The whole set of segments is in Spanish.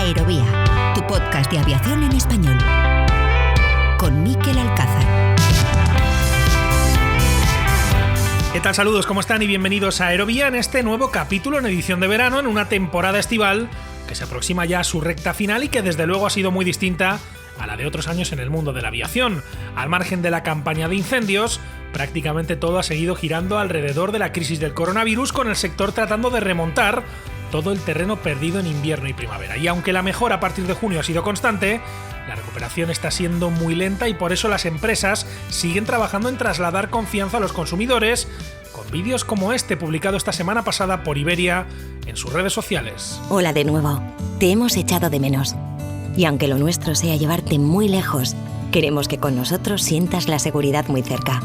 Aerovía, tu podcast de aviación en español. Con Mikel Alcázar. ¿Qué tal? Saludos, ¿cómo están? Y bienvenidos a Aerovía en este nuevo capítulo en edición de verano, en una temporada estival que se aproxima ya a su recta final y que desde luego ha sido muy distinta a la de otros años en el mundo de la aviación. Al margen de la campaña de incendios, prácticamente todo ha seguido girando alrededor de la crisis del coronavirus, con el sector tratando de remontar todo el terreno perdido en invierno y primavera. Y aunque la mejora a partir de junio ha sido constante, la recuperación está siendo muy lenta y por eso las empresas siguen trabajando en trasladar confianza a los consumidores, con vídeos como este publicado esta semana pasada por Iberia en sus redes sociales. Hola de nuevo, te hemos echado de menos. Y aunque lo nuestro sea llevarte muy lejos, queremos que con nosotros sientas la seguridad muy cerca.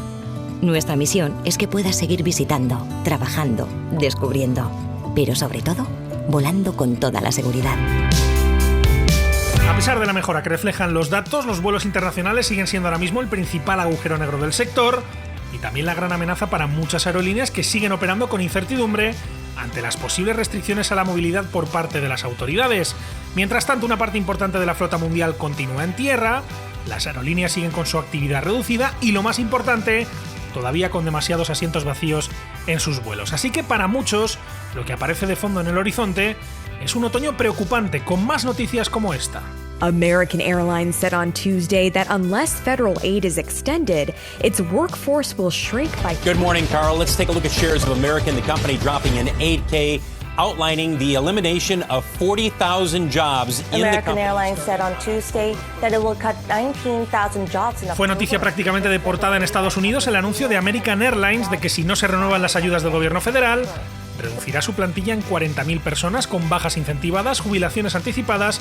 Nuestra misión es que puedas seguir visitando, trabajando, descubriendo, pero sobre todo, volando con toda la seguridad. A pesar de la mejora que reflejan los datos, los vuelos internacionales siguen siendo ahora mismo el principal agujero negro del sector y también la gran amenaza para muchas aerolíneas que siguen operando con incertidumbre ante las posibles restricciones a la movilidad por parte de las autoridades. Mientras tanto, una parte importante de la flota mundial continúa en tierra, las aerolíneas siguen con su actividad reducida y, lo más importante, todavía con demasiados asientos vacíos en sus vuelos. Así que para muchos, lo que aparece de fondo en el horizonte es un otoño preocupante, con más noticias como esta. American Airlines said on Tuesday that unless federal aid is extended, its workforce will shrink by... Good morning, Carl. Let's take a look at shares of American, the company dropping an 8K, outlining the elimination of 40,000 jobs in the company. American Airlines said on Tuesday that it will cut 19,000 jobs in Fue noticia prácticamente de portada en Estados Unidos el anuncio de American Airlines de que si no se renuevan las ayudas del gobierno federal, reducirá su plantilla en 40.000 personas con bajas incentivadas, jubilaciones anticipadas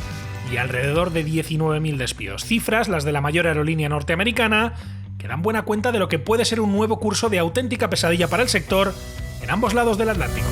y alrededor de 19.000 despidos. Cifras, las de la mayor aerolínea norteamericana, que dan buena cuenta de lo que puede ser un nuevo curso de auténtica pesadilla para el sector en ambos lados del Atlántico.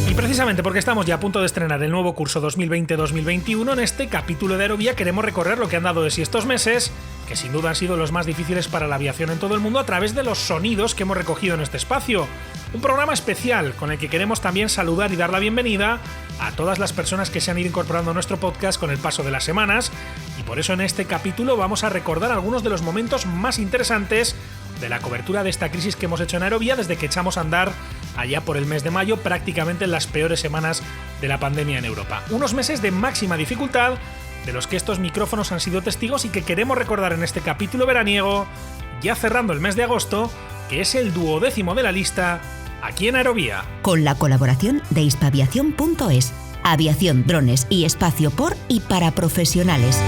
Y precisamente porque estamos ya a punto de estrenar el nuevo curso 2020-2021, en este capítulo de Aerovía queremos recorrer lo que han dado de sí estos meses, que sin duda han sido los más difíciles para la aviación en todo el mundo, a través de los sonidos que hemos recogido en este espacio. Un programa especial con el que queremos también saludar y dar la bienvenida a todas las personas que se han ido incorporando a nuestro podcast con el paso de las semanas, y por eso en este capítulo vamos a recordar algunos de los momentos más interesantes de la cobertura de esta crisis que hemos hecho en Aerovía desde que echamos a andar allá por el mes de mayo, prácticamente en las peores semanas de la pandemia en Europa. Unos meses de máxima dificultad de los que estos micrófonos han sido testigos y que queremos recordar en este capítulo veraniego, ya cerrando el mes de agosto, que es el 12º de la lista aquí en Aerovía. Con la colaboración de hispaviación.es, aviación, drones y espacio por y para profesionales.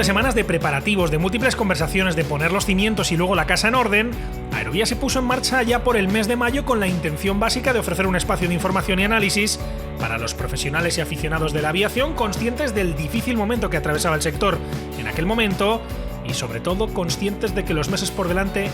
Semanas de preparativos, de múltiples conversaciones, de poner los cimientos y luego la casa en orden, Aerovía se puso en marcha ya por el mes de mayo con la intención básica de ofrecer un espacio de información y análisis para los profesionales y aficionados de la aviación, conscientes del difícil momento que atravesaba el sector en aquel momento y sobre todo conscientes de que los meses por delante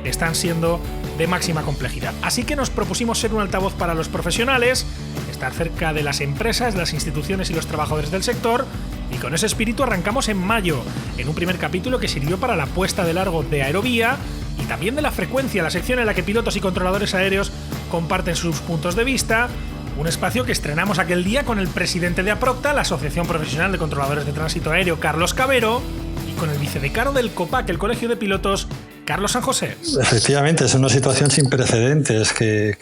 están siendo de máxima complejidad. Así que nos propusimos ser un altavoz para los profesionales, estar cerca de las empresas, las instituciones y los trabajadores del sector. Y con ese espíritu arrancamos en mayo, en un primer capítulo que sirvió para la puesta de largo de Aerovía y también de La Frecuencia, la sección en la que pilotos y controladores aéreos comparten sus puntos de vista, un espacio que estrenamos aquel día con el presidente de APROCTA, la Asociación Profesional de Controladores de Tránsito Aéreo, Carlos Cabero, y con el vicedecano del COPAC, el Colegio de Pilotos, Carlos San José. Efectivamente, es una situación sin precedentes que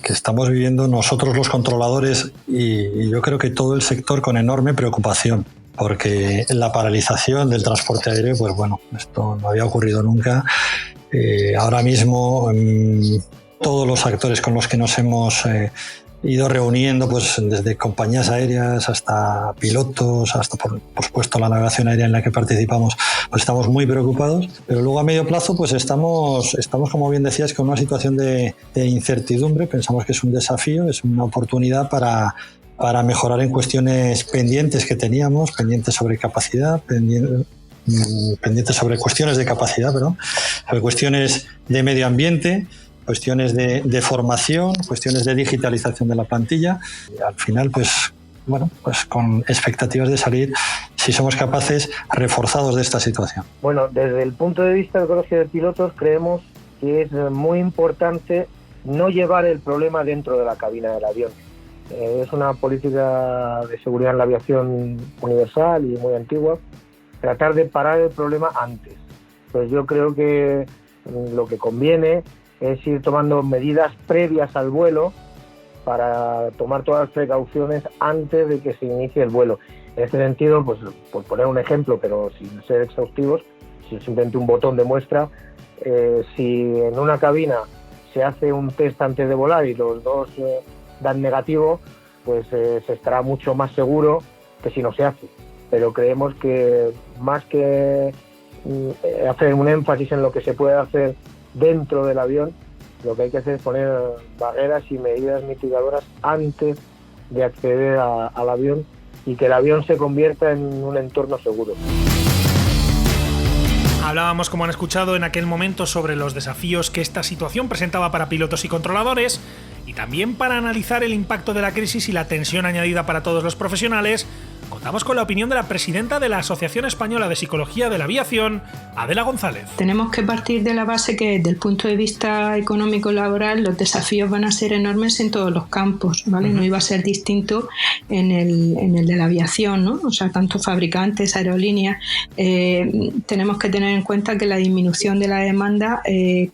estamos viviendo nosotros los controladores y yo creo que todo el sector con enorme preocupación, porque la paralización del transporte aéreo, pues bueno, esto no había ocurrido nunca. Ahora mismo todos los actores con los que nos hemos ido reuniendo, pues desde compañías aéreas hasta pilotos, hasta por supuesto la navegación aérea en la que participamos, pues estamos muy preocupados, pero luego a medio plazo pues estamos como bien decías, con una situación de incertidumbre. Pensamos que es un desafío, es una oportunidad para mejorar en cuestiones pendientes que teníamos, pendientes sobre capacidad, pendientes sobre cuestiones de capacidad, sobre cuestiones de medio ambiente, cuestiones de formación, cuestiones de digitalización de la plantilla. Y al final, pues con expectativas de salir, si somos capaces, reforzados de esta situación. Bueno, desde el punto de vista del Colegio de Pilotos, creemos que es muy importante no llevar el problema dentro de la cabina del avión. Es una política de seguridad en la aviación universal y muy antigua, tratar de parar el problema antes. Pues yo creo que lo que conviene es ir tomando medidas previas al vuelo para tomar todas las precauciones antes de que se inicie el vuelo. En este sentido, pues por poner un ejemplo, pero sin ser exhaustivos, simplemente un botón de muestra, si en una cabina se hace un test antes de volar y los dos dan negativo, pues se estará mucho más seguro que si no se hace. Pero creemos que más que hacer un énfasis en lo que se puede hacer dentro del avión, lo que hay que hacer es poner barreras y medidas mitigadoras antes de acceder al avión y que el avión se convierta en un entorno seguro. Hablábamos, como han escuchado en aquel momento, sobre los desafíos que esta situación presentaba para pilotos y controladores, y también para analizar el impacto de la crisis y la tensión añadida para todos los profesionales. Contamos con la opinión de la presidenta de la Asociación Española de Psicología de la Aviación, Adela González. Tenemos que partir de la base que desde el punto de vista económico laboral los desafíos van a ser enormes en todos los campos, ¿vale? No iba a ser distinto en el de la aviación, ¿no? O sea, tanto fabricantes, aerolíneas. Tenemos que tener en cuenta que la disminución de la demanda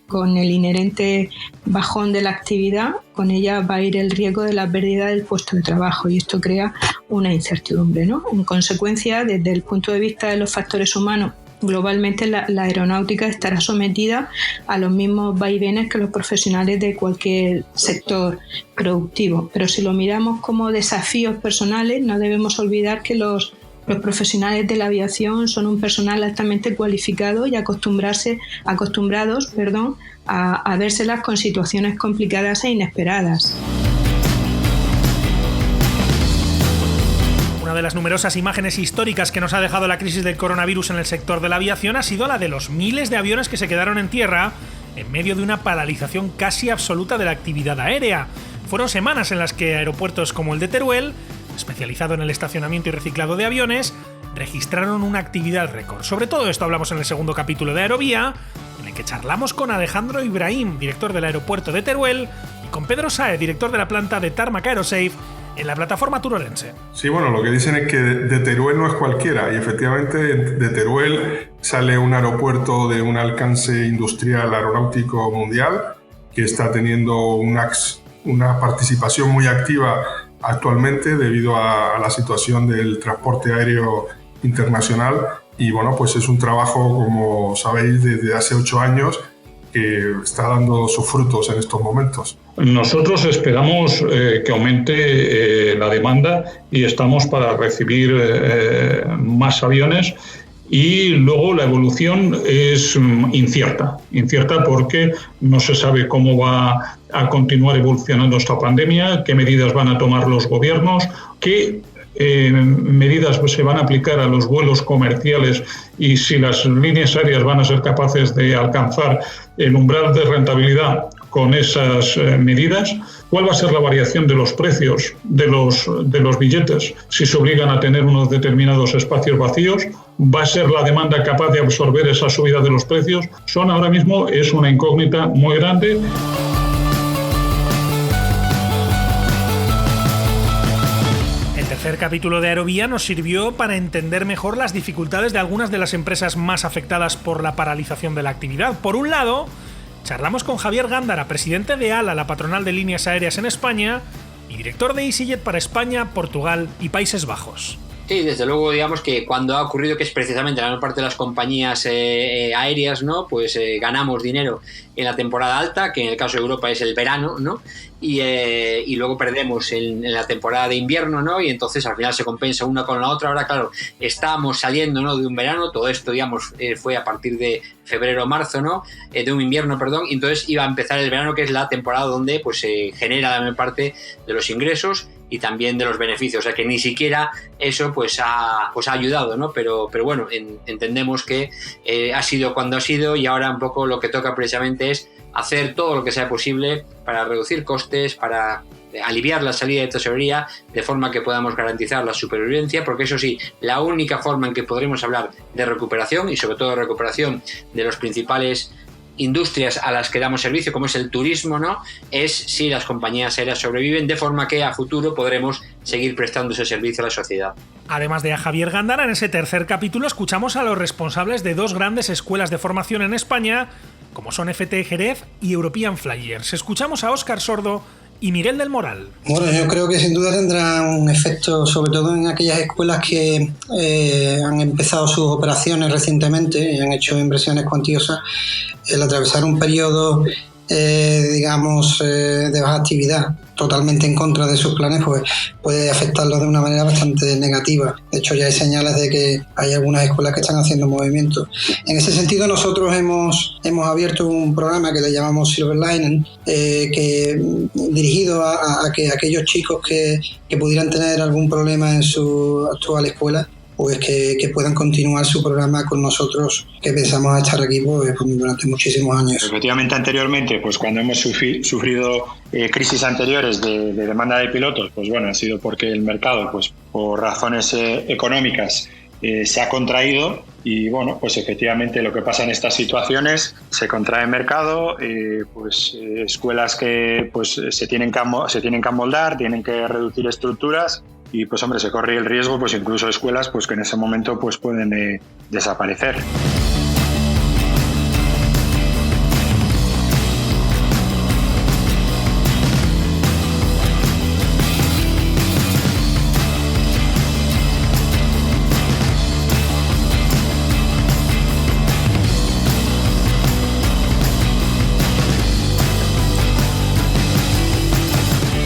con el inherente bajón de la actividad, con ella va a ir el riesgo de la pérdida del puesto de trabajo y esto crea una incertidumbre, ¿no? En consecuencia, desde el punto de vista de los factores humanos, globalmente la aeronáutica estará sometida a los mismos vaivenes que los profesionales de cualquier sector productivo. Pero si lo miramos como desafíos personales, no debemos olvidar que los profesionales de la aviación son un personal altamente cualificado y acostumbrados a vérselas con situaciones complicadas e inesperadas. Una de las numerosas imágenes históricas que nos ha dejado la crisis del coronavirus en el sector de la aviación ha sido la de los miles de aviones que se quedaron en tierra en medio de una paralización casi absoluta de la actividad aérea. Fueron semanas en las que aeropuertos como el de Teruel, especializado en el estacionamiento y reciclado de aviones, registraron una actividad récord. Sobre todo esto hablamos en el segundo capítulo de Aerovía, en el que charlamos con Alejandro Ibrahim, director del aeropuerto de Teruel, y con Pedro Sáez, director de la planta de Tarmac Aerosafe, en la plataforma turolense. Sí, bueno, lo que dicen es que de Teruel no es cualquiera, y efectivamente de Teruel sale un aeropuerto de un alcance industrial aeronáutico mundial que está teniendo una participación muy activa actualmente debido a la situación del transporte aéreo internacional. Y bueno, pues es un trabajo, como sabéis, desde hace 8 años que está dando sus frutos en estos momentos. Nosotros esperamos que aumente la demanda y estamos para recibir más aviones, y luego la evolución es incierta porque no se sabe cómo va a continuar evolucionando esta pandemia, qué medidas van a tomar los gobiernos, qué medidas se van a aplicar a los vuelos comerciales y si las líneas aéreas van a ser capaces de alcanzar el umbral de rentabilidad con esas medidas, cuál va a ser la variación de los precios de los billetes, si se obligan a tener unos determinados espacios vacíos, va a ser la demanda capaz de absorber esa subida de los precios. Ahora mismo es una incógnita muy grande. El tercer capítulo de Aerovía nos sirvió para entender mejor las dificultades de algunas de las empresas más afectadas por la paralización de la actividad. Por un lado, charlamos con Javier Gándara, presidente de ALA, la patronal de líneas aéreas en España, y director de EasyJet para España, Portugal y Países Bajos. Sí, desde luego, digamos que cuando ha ocurrido, que es precisamente la mayor parte de las compañías aéreas, ¿no? Pues ganamos dinero en la temporada alta, que en el caso de Europa es el verano, ¿no? Y luego perdemos en la temporada de invierno, ¿no? Y entonces al final se compensa una con la otra. Ahora, claro, estamos saliendo, ¿no?, de un verano, todo esto, digamos, fue a partir de febrero o marzo, ¿no? De un invierno, perdón, y entonces iba a empezar el verano, que es la temporada donde pues se genera la mayor parte de los ingresos y también de los beneficios, o sea que ni siquiera eso pues ha ayudado, ¿no? Pero bueno, entendemos que ha sido cuando ha sido, y ahora un poco lo que toca precisamente es hacer todo lo que sea posible para reducir costes, para aliviar la salida de tesorería, de forma que podamos garantizar la supervivencia, porque eso sí, la única forma en que podremos hablar de recuperación, y sobre todo de recuperación de los principales industrias a las que damos servicio, como es el turismo, ¿no?, es si las compañías aéreas sobreviven, de forma que a futuro podremos seguir prestando ese servicio a la sociedad. Además de a Javier Gándara, en ese tercer capítulo escuchamos a los responsables de dos grandes escuelas de formación en España, como son FT Jerez y European Flyers. Escuchamos a Óscar Sordo y Miguel del Moral. Bueno, yo creo que sin duda tendrá un efecto, sobre todo en aquellas escuelas que han empezado sus operaciones recientemente y han hecho inversiones cuantiosas. El atravesar un periodo, de baja actividad, totalmente en contra de sus planes, pues puede afectarlos de una manera bastante negativa. De hecho, ya hay señales de que hay algunas escuelas que están haciendo movimientos. En ese sentido, nosotros hemos abierto un programa que le llamamos Silver Lining, dirigido a que aquellos chicos que pudieran tener algún problema en su actual escuela, pues que puedan continuar su programa con nosotros, que pensamos estar aquí pues, durante muchísimos años. Efectivamente, anteriormente, pues cuando hemos sufrido crisis anteriores de demanda de pilotos, pues bueno, ha sido porque el mercado, pues por razones económicas, se ha contraído, y bueno, pues efectivamente lo que pasa en estas situaciones, se contrae el mercado, escuelas que pues se tienen que amoldar, tienen que reducir estructuras, y pues hombre, se corre el riesgo, pues incluso escuelas pues que en ese momento pues pueden desaparecer.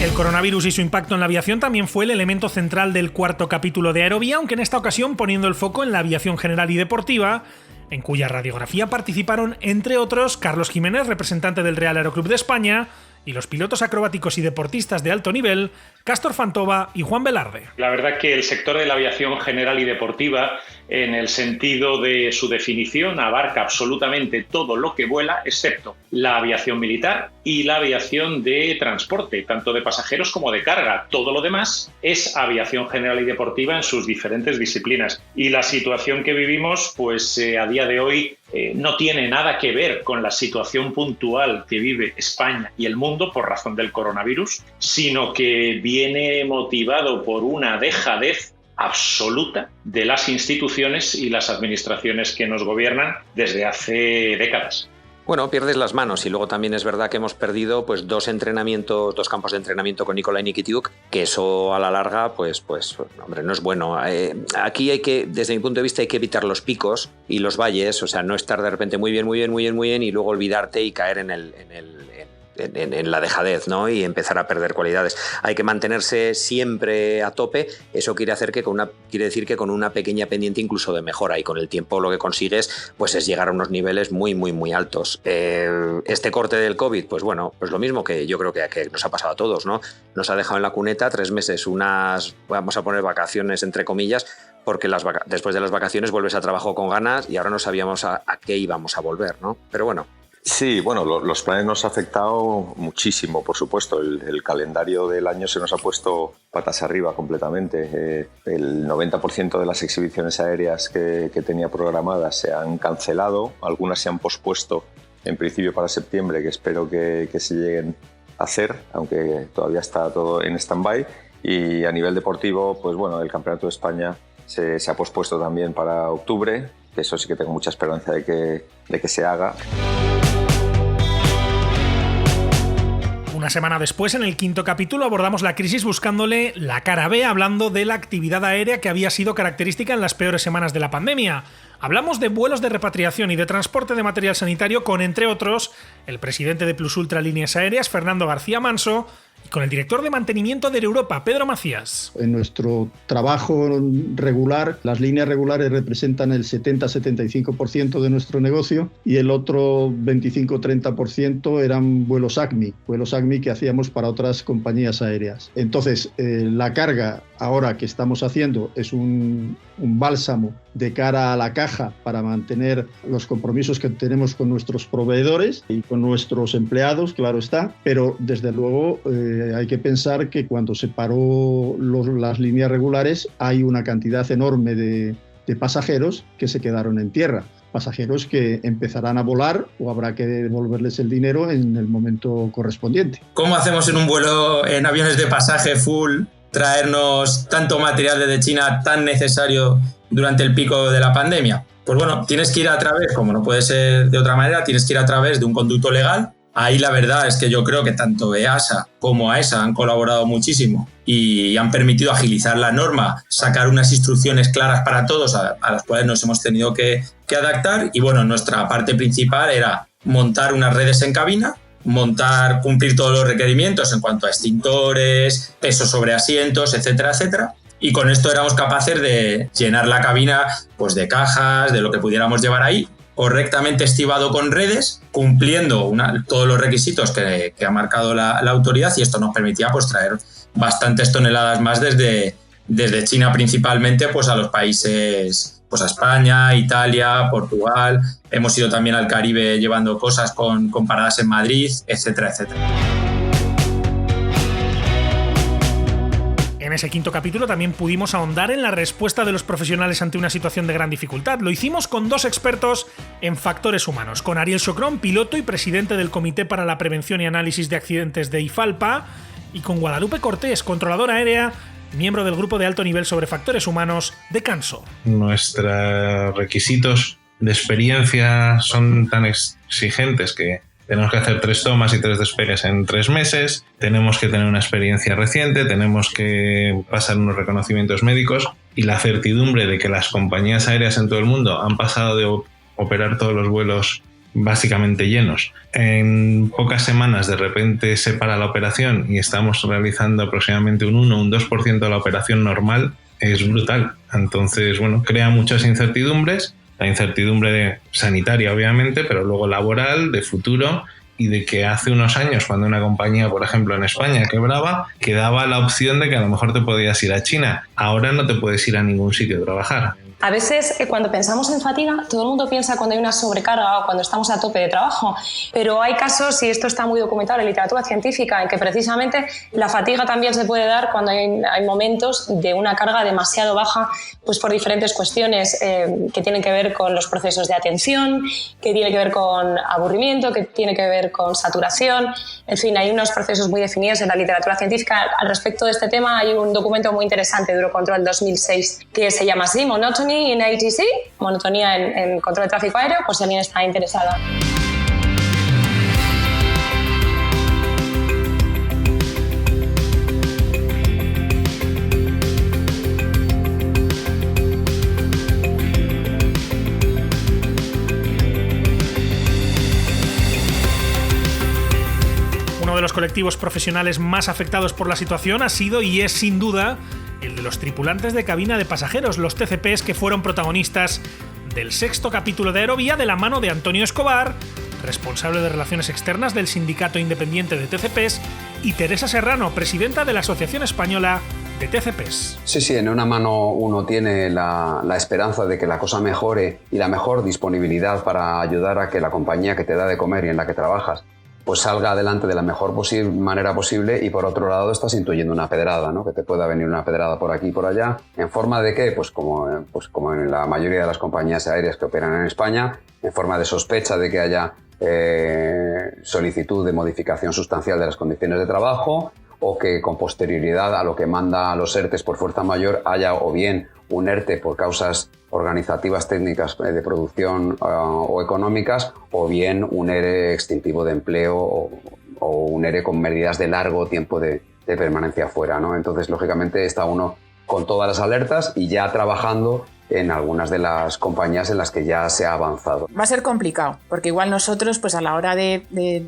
El coronavirus y su impacto en la aviación también fue el elemento central del cuarto capítulo de Aerovía, aunque en esta ocasión poniendo el foco en la aviación general y deportiva, en cuya radiografía participaron, entre otros, Carlos Jiménez, representante del Real Aeroclub de España, y los pilotos acrobáticos y deportistas de alto nivel, Cástor Fantova y Juan Velarde. La verdad que el sector de la aviación general y deportiva, en el sentido de su definición, abarca absolutamente todo lo que vuela, excepto la aviación militar y la aviación de transporte, tanto de pasajeros como de carga. Todo lo demás es aviación general y deportiva en sus diferentes disciplinas. Y la situación que vivimos, pues a día de hoy, no tiene nada que ver con la situación puntual que vive España y el mundo por razón del coronavirus, sino que viene motivado por una dejadez absoluta de las instituciones y las administraciones que nos gobiernan desde hace décadas. Bueno, pierdes las manos, y luego también es verdad que hemos perdido pues dos campos de entrenamiento con Nikolai Nikitiuk, que eso a la larga pues hombre, no es bueno. Aquí desde mi punto de vista, hay que evitar los picos y los valles, o sea, no estar de repente muy bien y luego olvidarte y caer en la dejadez, ¿no? Y empezar a perder cualidades. Hay que mantenerse siempre a tope. Eso quiere decir que con una pequeña pendiente incluso de mejora, y con el tiempo lo que consigues pues es llegar a unos niveles muy altos. Este corte del COVID, pues bueno, pues lo mismo que yo creo que nos ha pasado a todos, ¿no? Nos ha dejado en la cuneta 3 meses, vamos a poner vacaciones entre comillas, porque después de las vacaciones vuelves a trabajo con ganas, y ahora no sabíamos a qué íbamos a volver, ¿no? Pero bueno. Sí, bueno, los planes nos ha afectado muchísimo, por supuesto. El calendario del año se nos ha puesto patas arriba completamente. El 90% de las exhibiciones aéreas que tenía programadas se han cancelado, algunas se han pospuesto en principio para septiembre, que espero que se lleguen a hacer, aunque todavía está todo en stand-by. Y a nivel deportivo, pues bueno, el Campeonato de España se ha pospuesto también para octubre, que eso sí que tengo mucha esperanza de que se haga. Una semana después, en el 5º capítulo, abordamos la crisis buscándole la cara B, hablando de la actividad aérea que había sido característica en las peores semanas de la pandemia. Hablamos de vuelos de repatriación y de transporte de material sanitario con, entre otros, el presidente de Plus Ultra Líneas Aéreas, Fernando García Manso, y con el director de mantenimiento de Air Europa, Pedro Macías. En nuestro trabajo regular, las líneas regulares representan el 70-75% de nuestro negocio y el otro 25-30% eran vuelos ACMI que hacíamos para otras compañías aéreas. Entonces, la carga ahora que estamos haciendo es un bálsamo de cara a la caja para mantener los compromisos que tenemos con nuestros proveedores y con nuestros empleados, claro está, pero desde luego hay que pensar que cuando se paró las líneas regulares hay una cantidad enorme de pasajeros que se quedaron en tierra. Pasajeros que empezarán a volar o habrá que devolverles el dinero en el momento correspondiente. ¿Cómo hacemos en un vuelo en aviones de pasaje full traernos tanto material desde China tan necesario durante el pico de la pandemia? Pues bueno, tienes que ir a través, como no puede ser de otra manera, tienes que ir a través de un conducto legal. Ahí la verdad es que yo creo que tanto EASA como AESA han colaborado muchísimo y han permitido agilizar la norma, sacar unas instrucciones claras para todos a las cuales nos hemos tenido que adaptar. Y bueno, nuestra parte principal era montar unas redes en cabina, cumplir todos los requerimientos en cuanto a extintores, peso sobre asientos, etcétera, etcétera. Y con esto éramos capaces de llenar la cabina pues de cajas, de lo que pudiéramos llevar ahí, correctamente estibado con redes, cumpliendo todos los requisitos que ha marcado la autoridad, y esto nos permitía pues traer bastantes toneladas más desde China principalmente pues a los países, pues a España, Italia, Portugal. Hemos ido también al Caribe llevando cosas con paradas en Madrid, etcétera, etcétera. En ese 5º capítulo también pudimos ahondar en la respuesta de los profesionales ante una situación de gran dificultad. Lo hicimos con 2 expertos en factores humanos, con Ariel Chocrón, piloto y presidente del Comité para la Prevención y Análisis de Accidentes de IFALPA, y con Guadalupe Cortés, controladora aérea, miembro del grupo de alto nivel sobre factores humanos de Canso. Nuestros requisitos de experiencia son tan exigentes que tenemos que hacer 3 tomas y 3 despegues en 3 meses, tenemos que tener una experiencia reciente, tenemos que pasar unos reconocimientos médicos, y la certidumbre de que las compañías aéreas en todo el mundo han pasado de operar todos los vuelos básicamente llenos. En pocas semanas de repente se para la operación y estamos realizando aproximadamente un 1 o un 2% de la operación normal, es brutal. Entonces, bueno, crea muchas incertidumbres. La incertidumbre sanitaria, obviamente, pero luego laboral, de futuro, y de que hace unos años, cuando una compañía, por ejemplo, en España quebraba, quedaba la opción de que a lo mejor te podías ir a China. Ahora no te puedes ir a ningún sitio a trabajar. A veces, cuando pensamos en fatiga, todo el mundo piensa cuando hay una sobrecarga o cuando estamos a tope de trabajo, pero hay casos, y esto está muy documentado en la literatura científica, en que precisamente la fatiga también se puede dar cuando hay momentos de una carga demasiado baja, pues por diferentes cuestiones que tienen que ver con los procesos de atención, que tiene que ver con aburrimiento, que tiene que ver con saturación. En fin, hay unos procesos muy definidos en la literatura científica. Al respecto de este tema hay un documento muy interesante de Eurocontrol 2006 que se llama así, Monotony in ATC, monotonía en control de tráfico aéreo, por si alguien está interesado. Uno de los colectivos profesionales más afectados por la situación ha sido y es sin duda el de los tripulantes de cabina de pasajeros, los TCPs, que fueron protagonistas del 6º capítulo de Aerovía de la mano de Antonio Escobar, responsable de Relaciones Externas del Sindicato Independiente de TCPs, y Teresa Serrano, presidenta de la Asociación Española de TCPs. Sí, en una mano uno tiene la esperanza de que la cosa mejore y la mejor disponibilidad para ayudar a que la compañía que te da de comer y en la que trabajas pues salga adelante de la mejor manera posible, y por otro lado estás intuyendo una pedrada, ¿no? Que te pueda venir una pedrada por aquí y por allá, en forma de que, pues como en la mayoría de las compañías aéreas que operan en España, en forma de sospecha de que haya solicitud de modificación sustancial de las condiciones de trabajo, o que con posterioridad a lo que manda a los ERTEs por fuerza mayor haya o bien un ERTE por causas organizativas, técnicas de producción o económicas, o bien un ERE extintivo de empleo o o un ERE con medidas de largo tiempo de permanencia fuera, ¿no? Entonces, lógicamente, está uno con todas las alertas y ya trabajando en algunas de las compañías en las que ya se ha avanzado. Va a ser complicado, porque igual nosotros, pues a la hora de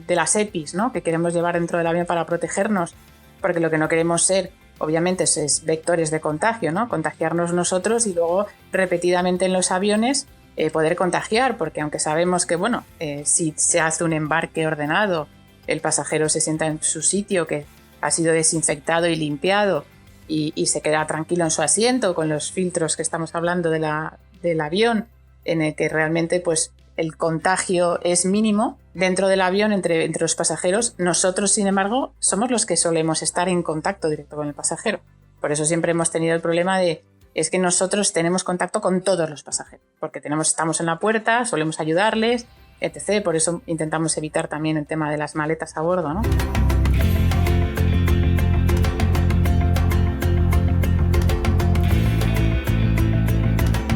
las EPIs, ¿no?, que queremos llevar dentro del avión para protegernos, porque lo que no queremos ser, obviamente, es vectores de contagio, ¿no? Contagiarnos nosotros y luego repetidamente en los aviones poder contagiar, porque aunque sabemos que, bueno, si se hace un embarque ordenado, el pasajero se sienta en su sitio, que ha sido desinfectado y limpiado, y se queda tranquilo en su asiento con los filtros que estamos hablando del avión, en el que realmente pues, el contagio es mínimo dentro del avión entre los pasajeros. Nosotros, sin embargo, somos los que solemos estar en contacto directo con el pasajero. Por eso siempre hemos tenido el problema es que nosotros tenemos contacto con todos los pasajeros, porque estamos en la puerta, solemos ayudarles, etc. Por eso intentamos evitar también el tema de las maletas a bordo, ¿no?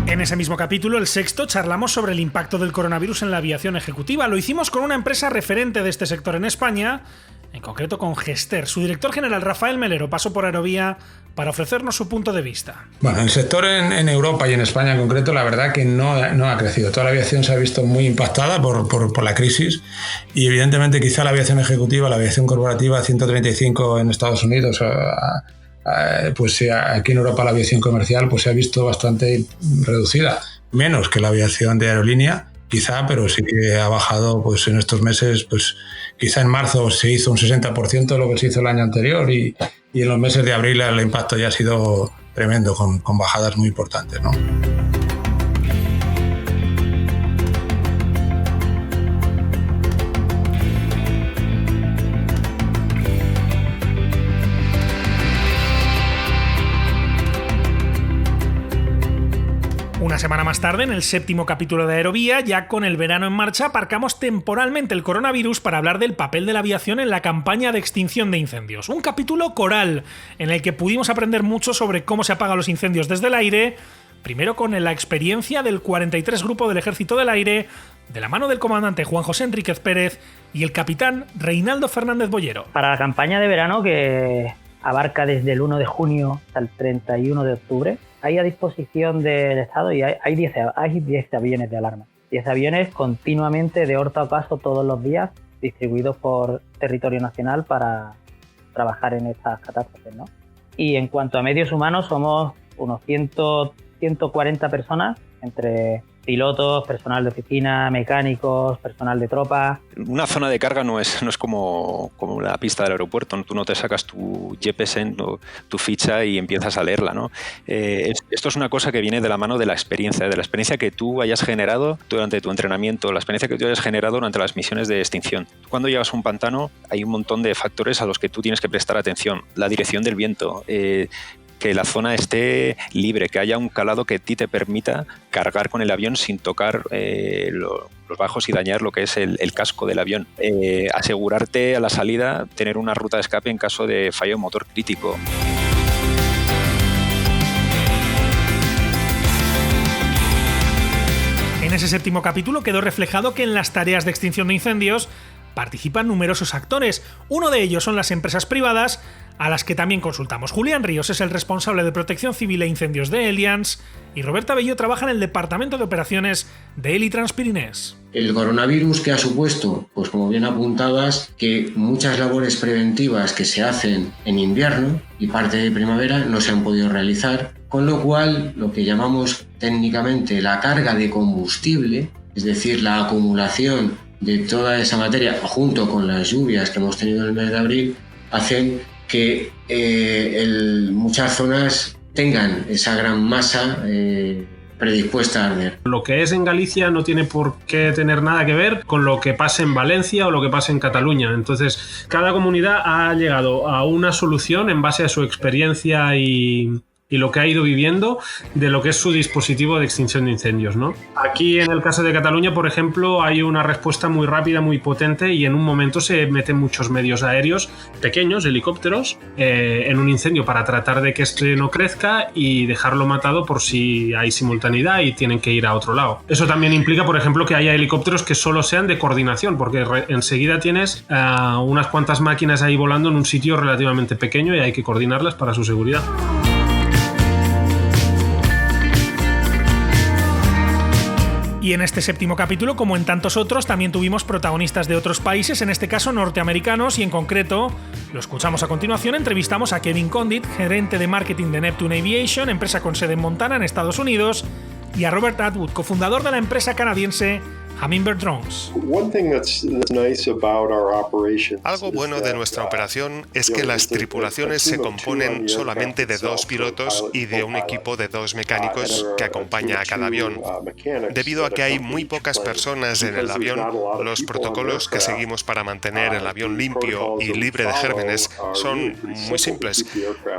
En ese mismo capítulo, el sexto, charlamos sobre el impacto del coronavirus en la aviación ejecutiva. Lo hicimos con una empresa referente de este sector en España, en concreto con Gester. Su director general, Rafael Melero, pasó por Aerovía para ofrecernos su punto de vista. Bueno, el sector en Europa y en España en concreto, la verdad que no ha crecido. Toda la aviación se ha visto muy impactada por la crisis y evidentemente quizá la aviación ejecutiva, la aviación corporativa 135 en Estados Unidos, pues aquí en Europa la aviación comercial pues se ha visto bastante reducida, menos que la aviación de aerolínea quizá, pero sí que ha bajado pues en estos meses, pues quizá en marzo se hizo un 60% de lo que se hizo el año anterior y en los meses de abril el impacto ya ha sido tremendo, con bajadas muy importantes, ¿no? Una semana más tarde, en el séptimo capítulo de Aerovía, ya con el verano en marcha, aparcamos temporalmente el coronavirus para hablar del papel de la aviación en la campaña de extinción de incendios. Un capítulo coral, en el que pudimos aprender mucho sobre cómo se apagan los incendios desde el aire, primero con la experiencia del 43 Grupo del Ejército del Aire, de la mano del comandante Juan José Enríquez Pérez y el capitán Reinaldo Fernández Boyero. Para la campaña de verano, que abarca desde el 1 de junio hasta el 31 de octubre, hay a disposición del Estado y hay 10 aviones de alarma. 10 aviones continuamente de horta a paso todos los días, distribuidos por territorio nacional para trabajar en estas catástrofes, ¿no? Y en cuanto a medios humanos, somos unos 140 personas, entre pilotos, personal de oficina, mecánicos, personal de tropa. Una zona de carga no es como la pista del aeropuerto, ¿no? Tú no te sacas tu GPS, tu ficha y empiezas a leerla, ¿no? Esto es una cosa que viene de la mano de la experiencia que tú hayas generado durante tu entrenamiento, la experiencia que tú hayas generado durante las misiones de extinción. Cuando llegas a un pantano hay un montón de factores a los que tú tienes que prestar atención. La dirección del viento, que la zona esté libre, que haya un calado que a ti te permita cargar con el avión sin tocar los bajos y dañar lo que es el casco del avión. Asegurarte a la salida, tener una ruta de escape en caso de fallo motor crítico. En ese séptimo capítulo quedó reflejado que en las tareas de extinción de incendios participan numerosos actores. Uno de ellos son las empresas privadas, a las que también consultamos. Julián Ríos es el responsable de Protección Civil e Incendios de Allianz y Roberta Bello trabaja en el Departamento de Operaciones de Elitrans Pyrenees. El coronavirus, ¿qué ha supuesto? Pues como bien apuntabas, que muchas labores preventivas que se hacen en invierno y parte de primavera no se han podido realizar, con lo cual lo que llamamos técnicamente la carga de combustible, es decir, la acumulación de toda esa materia junto con las lluvias que hemos tenido en el mes de abril, hacen que muchas zonas tengan esa gran masa predispuesta a arder. Lo que es en Galicia no tiene por qué tener nada que ver con lo que pasa en Valencia o lo que pasa en Cataluña. Entonces, cada comunidad ha llegado a una solución en base a su experiencia y y lo que ha ido viviendo de lo que es su dispositivo de extinción de incendios, ¿no? Aquí en el caso de Cataluña, por ejemplo, hay una respuesta muy rápida, muy potente, y en un momento se meten muchos medios aéreos pequeños, helicópteros, en un incendio para tratar de que este no crezca y dejarlo matado por si hay simultaneidad y tienen que ir a otro lado. Eso también implica, por ejemplo, que haya helicópteros que solo sean de coordinación, porque enseguida tienes unas cuantas máquinas ahí volando en un sitio relativamente pequeño y hay que coordinarlas para su seguridad. Y en este séptimo capítulo, como en tantos otros, también tuvimos protagonistas de otros países, en este caso norteamericanos, y en concreto, lo escuchamos a continuación, entrevistamos a Kevin Condit, gerente de marketing de Neptune Aviation, empresa con sede en Montana, en Estados Unidos, y a Robert Atwood, cofundador de la empresa canadiense Humminbird Drones. Algo bueno de nuestra operación es que las tripulaciones se componen solamente de 2 pilotos y de un equipo de 2 mecánicos que acompaña a cada avión. Debido a que hay muy pocas personas en el avión, los protocolos que seguimos para mantener el avión limpio y libre de gérmenes son muy simples.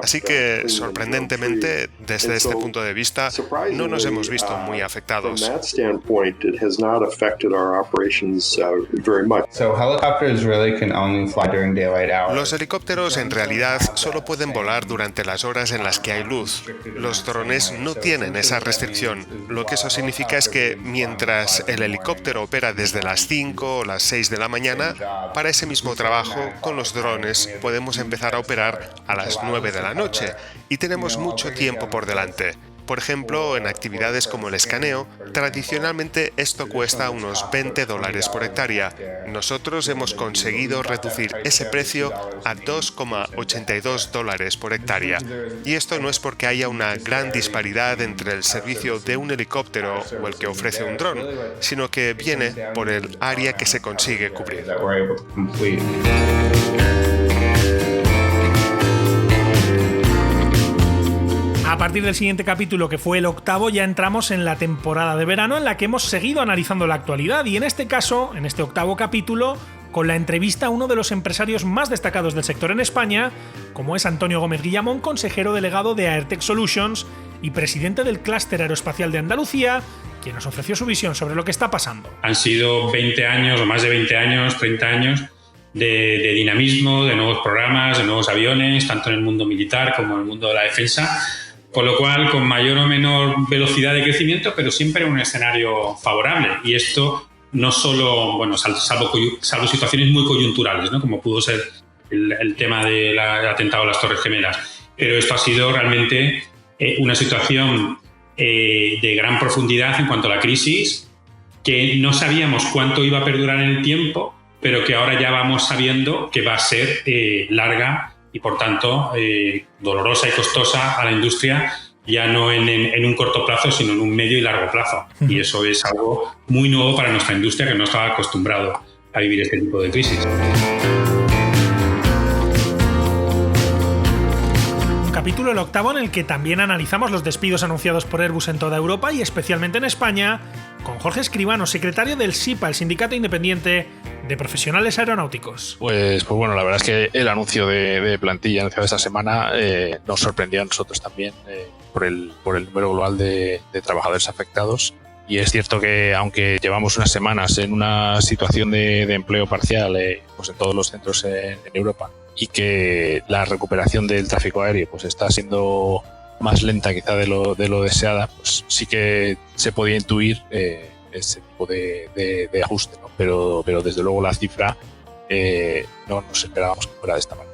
Así que, sorprendentemente, desde este punto de vista, no nos hemos visto muy afectados. Los helicópteros en realidad solo pueden volar durante las horas en las que hay luz. Los drones no tienen esa restricción. Lo que eso significa es que mientras el helicóptero opera desde las 5 o las 6 de la mañana, para ese mismo trabajo con los drones podemos empezar a operar a las 9 de la noche y tenemos mucho tiempo por delante. Por ejemplo, en actividades como el escaneo, tradicionalmente esto cuesta unos $20 por hectárea. Nosotros hemos conseguido reducir ese precio a $2,82 por hectárea. Y esto no es porque haya una gran disparidad entre el servicio de un helicóptero o el que ofrece un dron, sino que viene por el área que se consigue cubrir. A partir del siguiente capítulo, que fue el 8º, ya entramos en la temporada de verano en la que hemos seguido analizando la actualidad, y en este caso, en este 8º capítulo, con la entrevista a uno de los empresarios más destacados del sector en España, como es Antonio Gómez Guillamón, consejero delegado de Aertech Solutions y presidente del Clúster Aeroespacial de Andalucía, quien nos ofreció su visión sobre lo que está pasando. Han sido 20 años, o más de 20 años, 30 años, de dinamismo, de nuevos programas, de nuevos aviones, tanto en el mundo militar como en el mundo de la defensa. Con lo cual, con mayor o menor velocidad de crecimiento, pero siempre en un escenario favorable. Y esto no solo, bueno, salvo situaciones muy coyunturales, ¿no? Como pudo ser el tema del atentado a las Torres Gemelas. Pero esto ha sido realmente una situación de gran profundidad en cuanto a la crisis, que no sabíamos cuánto iba a perdurar en el tiempo, pero que ahora ya vamos sabiendo que va a ser larga y, por tanto, dolorosa y costosa a la industria, ya no en un corto plazo, sino en un medio y largo plazo. Y eso es algo muy nuevo para nuestra industria, que no estaba acostumbrado a vivir este tipo de crisis. Un capítulo, el 8º, en el que también analizamos los despidos anunciados por Airbus en toda Europa y especialmente en España, con Jorge Escribano, secretario del SIPA, el Sindicato Independiente de Profesionales Aeronáuticos. Pues bueno, la verdad es que el anuncio de plantilla anunciado esta semana nos sorprendió a nosotros también por el número global de trabajadores afectados. Y es cierto que, aunque llevamos unas semanas en una situación de empleo parcial pues en todos los centros en Europa, y que la recuperación del tráfico aéreo pues está siendo más lenta quizá de lo deseada, pues sí que se podía intuir ese tipo de ajuste, ¿no? Pero desde luego la cifra no nos esperábamos que fuera de esta manera.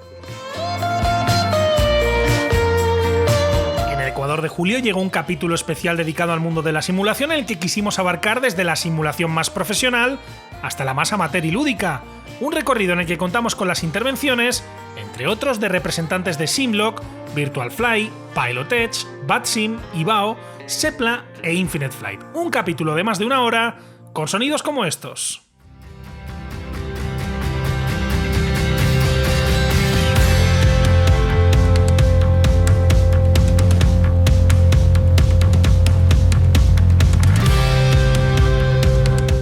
En el Ecuador de julio llegó un capítulo especial dedicado al mundo de la simulación, en el que quisimos abarcar desde la simulación más profesional hasta la más amateur y lúdica. Un recorrido en el que contamos con las intervenciones, entre otros, de representantes de Simlock, Virtual Fly, Pilot Edge, BatSim, Ibao, Sepla e Infinite Flight. Un capítulo de más de una hora, con sonidos como estos.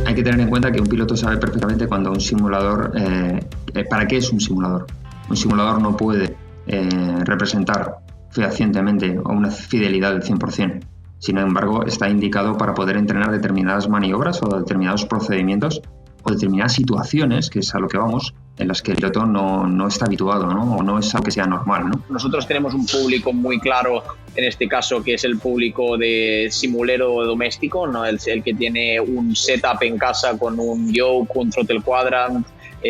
Hay que tener en cuenta que un piloto sabe perfectamente cuando un simulador, ¿para qué es un simulador? Un simulador no puede representar fehacientemente o una fidelidad del 100%. Sin embargo, está indicado para poder entrenar determinadas maniobras o determinados procedimientos o determinadas situaciones, que es a lo que vamos, en las que el piloto no está habituado, ¿no? O no es algo que sea normal, ¿no? Nosotros tenemos un público muy claro, en este caso, que es el público de simulero doméstico, ¿no? El que tiene un setup en casa con un yoke, un throttle quadrant,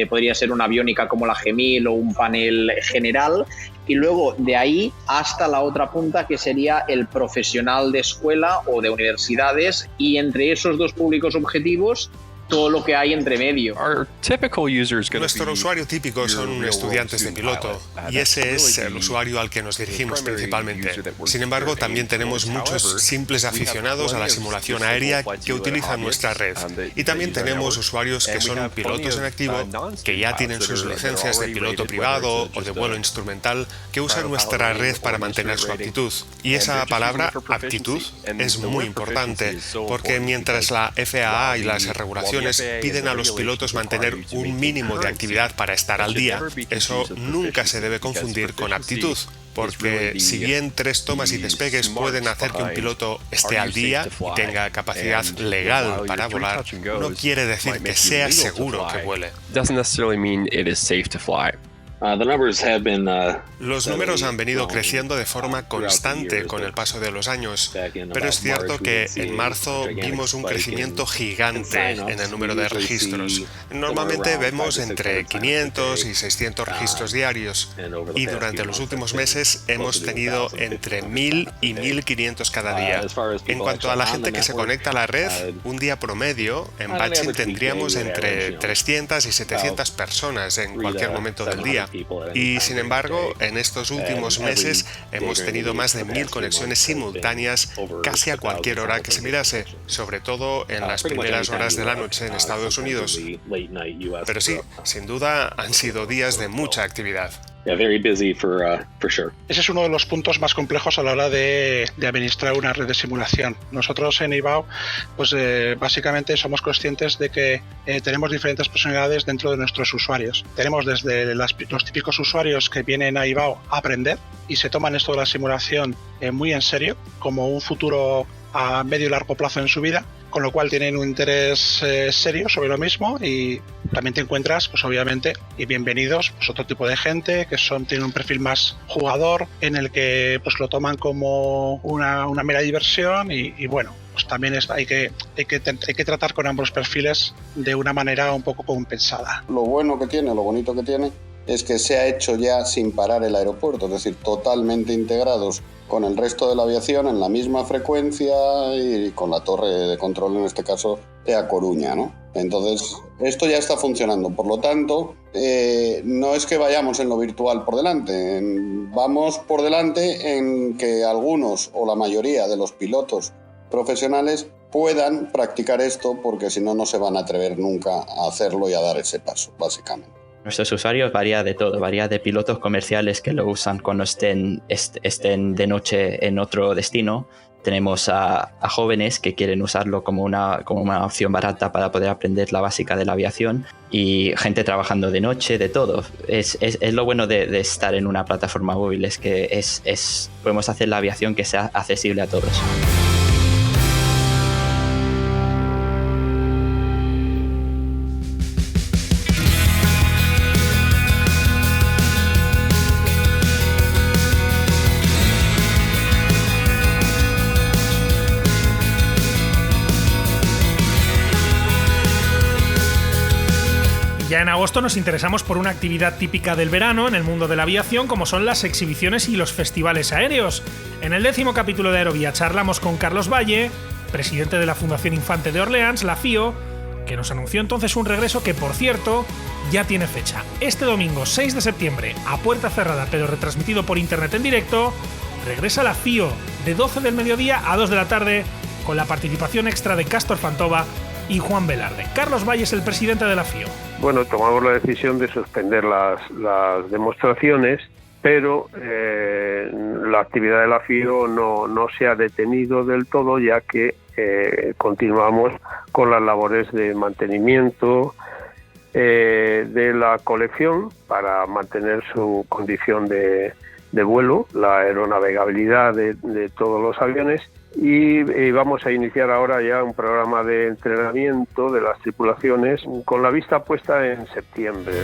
podría ser una aviónica como la G1000 o un panel general. Y luego de ahí hasta la otra punta, que sería el profesional de escuela o de universidades, y entre esos dos públicos objetivos todo lo que hay entre medio. Nuestro usuario típico son estudiantes de piloto, y ese es el usuario al que nos dirigimos principalmente. Sin embargo, también tenemos muchos simples aficionados a la simulación aérea que utilizan nuestra red. Y también tenemos usuarios que son pilotos en activo, que ya tienen sus licencias de piloto privado o de vuelo instrumental, que usan nuestra red para mantener su aptitud. Y esa palabra, aptitud, es muy importante, porque mientras la FAA y las regulaciones piden a los pilotos mantener un mínimo de actividad para estar al día, eso nunca se debe confundir con aptitud, porque si bien 3 tomas y despegues pueden hacer que un piloto esté al día y tenga capacidad legal para volar, no quiere decir que sea seguro que vuele. Los números han venido creciendo de forma constante con el paso de los años, pero es cierto que en marzo vimos un crecimiento gigante en el número de registros. Normalmente vemos entre 500 y 600 registros diarios, y durante los últimos meses hemos tenido entre 1000 y 1500 cada día. En cuanto a la gente que se conecta a la red, un día promedio en Batching tendríamos entre 300 y 700 personas en cualquier momento del día. Y sin embargo, en estos últimos meses hemos tenido más de 1000 conexiones simultáneas casi a cualquier hora que se mirase, sobre todo en las primeras horas de la noche en Estados Unidos. Pero sí, sin duda han sido días de mucha actividad. Ese es uno de los puntos más complejos a la hora de administrar una red de simulación. Nosotros en IBAO, pues básicamente somos conscientes de que tenemos diferentes personalidades dentro de nuestros usuarios. Tenemos desde los típicos usuarios que vienen a IBAO a aprender y se toman esto de la simulación muy en serio, como un futuro a medio y largo plazo en su vida, con lo cual tienen un interés serio sobre lo mismo. Y también te encuentras, pues obviamente, y bienvenidos, pues otro tipo de gente que tienen un perfil más jugador, en el que pues lo toman como una mera diversión y bueno, pues también hay que tratar con ambos perfiles de una manera un poco compensada. Lo bonito que tiene es que se ha hecho ya sin parar el aeropuerto, es decir, totalmente integrados con el resto de la aviación en la misma frecuencia y con la torre de control, en este caso, de A Coruña, ¿no? Entonces, esto ya está funcionando. Por lo tanto, no es que vayamos en lo virtual por delante. Vamos por delante en que algunos o la mayoría de los pilotos profesionales puedan practicar esto, porque si no, no se van a atrever nunca a hacerlo y a dar ese paso, básicamente. Nuestros usuarios varía de todo, varía de pilotos comerciales que lo usan cuando estén de noche en otro destino. Tenemos a jóvenes que quieren usarlo como una opción barata para poder aprender la básica de la aviación, y gente trabajando de noche, de todo. Es lo bueno de estar en una plataforma móvil, es que podemos hacer la aviación que sea accesible a todos. Ya en agosto nos interesamos por una actividad típica del verano en el mundo de la aviación, como son las exhibiciones y los festivales aéreos. En el 10º capítulo de Aerovía charlamos con Carlos Valle, presidente de la Fundación Infante de Orleans, la FIO, que nos anunció entonces un regreso que, por cierto, ya tiene fecha. Este domingo 6 de septiembre, a puerta cerrada pero retransmitido por internet en directo, regresa la FIO de 12 del mediodía a 2 de la tarde, con la participación extra de Castor Fantova y Juan Velarde. Carlos Valle es el presidente de la FIO. Bueno, tomamos la decisión de suspender las demostraciones, pero la actividad de la FIO no se ha detenido del todo, ya que continuamos con las labores de mantenimiento de la colección para mantener su condición de de vuelo, la aeronavegabilidad de todos los aviones, y vamos a iniciar ahora ya un programa de entrenamiento de las tripulaciones con la vista puesta en septiembre.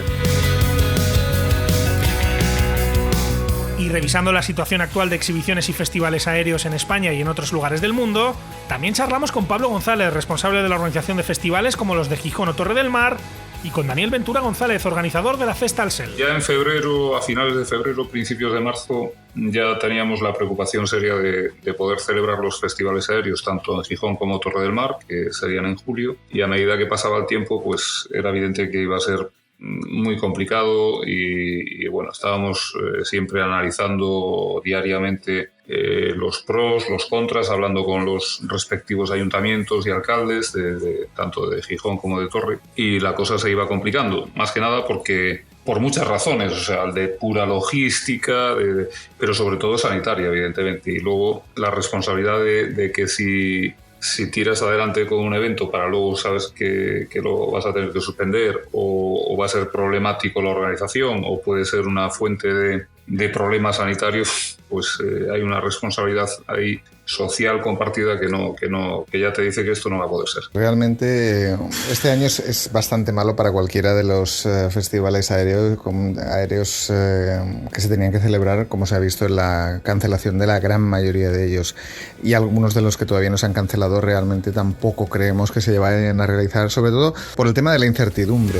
Y revisando la situación actual de exhibiciones y festivales aéreos en España y en otros lugares del mundo, también charlamos con Pablo González, responsable de la organización de festivales como los de Gijón o Torre del Mar, y con Daniel Ventura González, organizador de la Festa Alsel. Ya en febrero, a finales de febrero, principios de marzo, ya teníamos la preocupación seria de poder celebrar los festivales aéreos, tanto en Gijón como Torre del Mar, que serían en julio, y a medida que pasaba el tiempo, pues era evidente que iba a ser muy complicado y bueno, estábamos siempre analizando diariamente los pros, los contras, hablando con los respectivos ayuntamientos y alcaldes, tanto de Gijón como de Torre, y la cosa se iba complicando, más que nada porque por muchas razones, o sea, de pura logística, pero sobre todo sanitaria, evidentemente, y luego la responsabilidad de que si tiras adelante con un evento para luego sabes que lo vas a tener que suspender o va a ser problemático la organización o puede ser una fuente de problemas sanitarios, pues hay una responsabilidad ahí social compartida que ya te dice que esto no va a poder ser. Realmente este año es bastante malo para cualquiera de los festivales aéreos que se tenían que celebrar, como se ha visto en la cancelación de la gran mayoría de ellos, y algunos de los que todavía no se han cancelado realmente tampoco creemos que se vayan a realizar, sobre todo por el tema de la incertidumbre.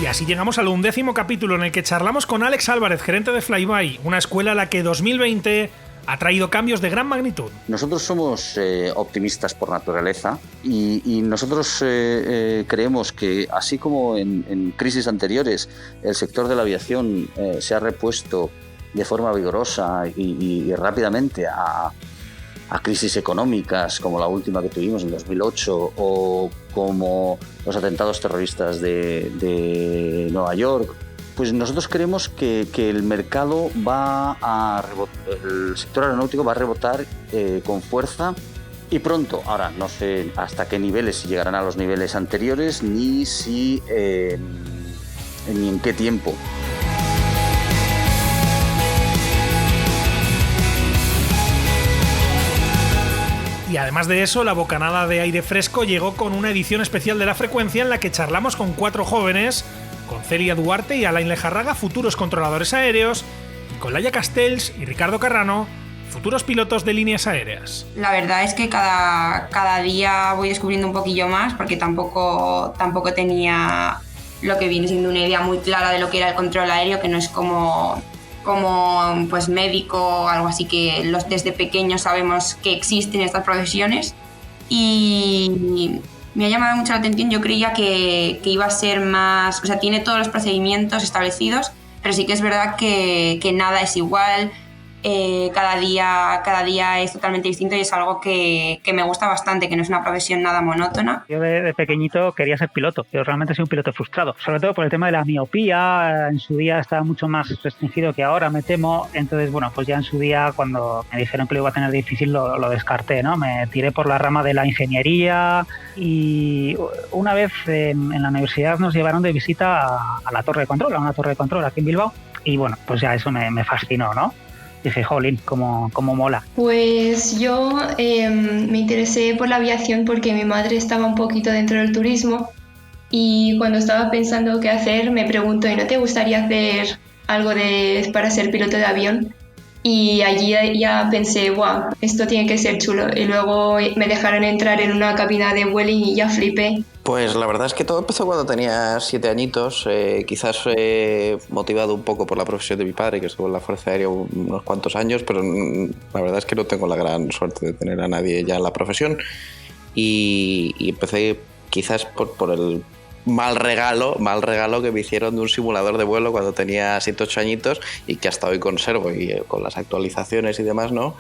Y así llegamos al 11º capítulo en el que charlamos con Alex Álvarez, gerente de Flyby, una escuela a la que 2020 ha traído cambios de gran magnitud. Nosotros somos optimistas por naturaleza y nosotros creemos que así como en crisis anteriores el sector de la aviación se ha repuesto de forma vigorosa y rápidamente a crisis económicas como la última que tuvimos en 2008 o como los atentados terroristas de Nueva York, pues nosotros creemos que el mercado el sector aeronáutico va a rebotar con fuerza y pronto. Ahora no sé hasta qué niveles, si llegarán a los niveles anteriores ni en qué tiempo. Y además de eso, la bocanada de aire fresco llegó con una edición especial de La Frecuencia en la que charlamos con 4 jóvenes, con Celia Duarte y Alain Lejarraga, futuros controladores aéreos, y con Laia Castells y Ricardo Carrano, futuros pilotos de líneas aéreas. La verdad es que cada día voy descubriendo un poquillo más, porque tampoco tenía lo que viene siendo una idea muy clara de lo que era el control aéreo, que no es como pues médico o algo así, que desde pequeños sabemos que existen estas profesiones, y me ha llamado mucho la atención. Yo creía que iba a ser más, o sea, tiene todos los procedimientos establecidos, pero sí que es verdad que nada es igual. Cada día es totalmente distinto y es algo que me gusta bastante, que no es una profesión nada monótona. Yo de pequeñito quería ser piloto. Yo realmente soy un piloto frustrado, sobre todo por el tema de la miopía. En su día estaba mucho más restringido que ahora, me temo. Entonces, bueno, pues ya en su día, cuando me dijeron que lo iba a tener difícil, lo descarté, ¿no? Me tiré por la rama de la ingeniería y una vez en la universidad nos llevaron de visita a la torre de control, a una torre de control aquí en Bilbao, y bueno, pues ya eso me fascinó, ¿no? Dije, jolín, cómo mola. Pues yo me interesé por la aviación porque mi madre estaba un poquito dentro del turismo, y cuando estaba pensando qué hacer me preguntó, ¿y no te gustaría hacer algo para ser piloto de avión? Y allí ya pensé, wow, esto tiene que ser chulo. Y luego me dejaron entrar en una cabina de Vueling y ya flipé. Pues la verdad es que todo empezó cuando tenía 7 añitos, quizás motivado un poco por la profesión de mi padre, que estuvo en la Fuerza Aérea unos cuantos años, pero la verdad es que no tengo la gran suerte de tener a nadie ya en la profesión. Y empecé quizás por el mal regalo que me hicieron de un simulador de vuelo cuando tenía 7-8 añitos y que hasta hoy conservo, y con las actualizaciones y demás, ¿no?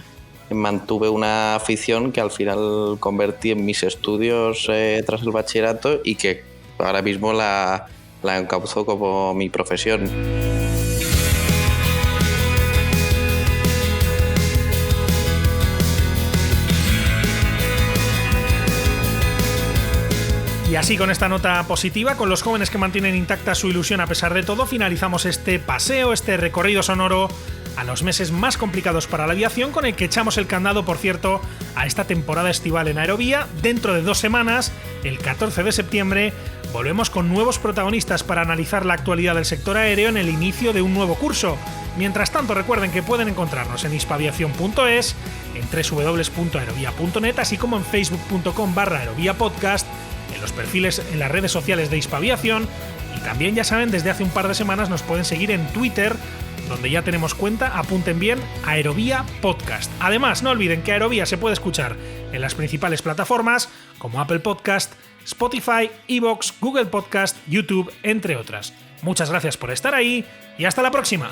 Mantuve una afición que al final convertí en mis estudios tras el bachillerato y que ahora mismo la encauzo como mi profesión. Y Y así, con esta nota positiva, con los jóvenes que mantienen intacta su ilusión a pesar de todo, finalizamos este paseo, este recorrido sonoro a los meses más complicados para la aviación, con el que echamos el candado, por cierto, a esta temporada estival en Aerovía. Dentro de 2 semanas, el 14 de septiembre, volvemos con nuevos protagonistas para analizar la actualidad del sector aéreo en el inicio de un nuevo curso. Mientras tanto, recuerden que pueden encontrarnos en hispaviación.es, en www.aerovia.net, así como en facebook.com/aeroviapodcast, en los perfiles en las redes sociales de Hispaviación, y también, ya saben, desde hace un par de semanas nos pueden seguir en Twitter, donde ya tenemos cuenta, apunten bien, Aerovía Podcast. Además, no olviden que Aerovía se puede escuchar en las principales plataformas como Apple Podcast, Spotify, iVoox, Google Podcast, YouTube, entre otras. Muchas gracias por estar ahí y hasta la próxima.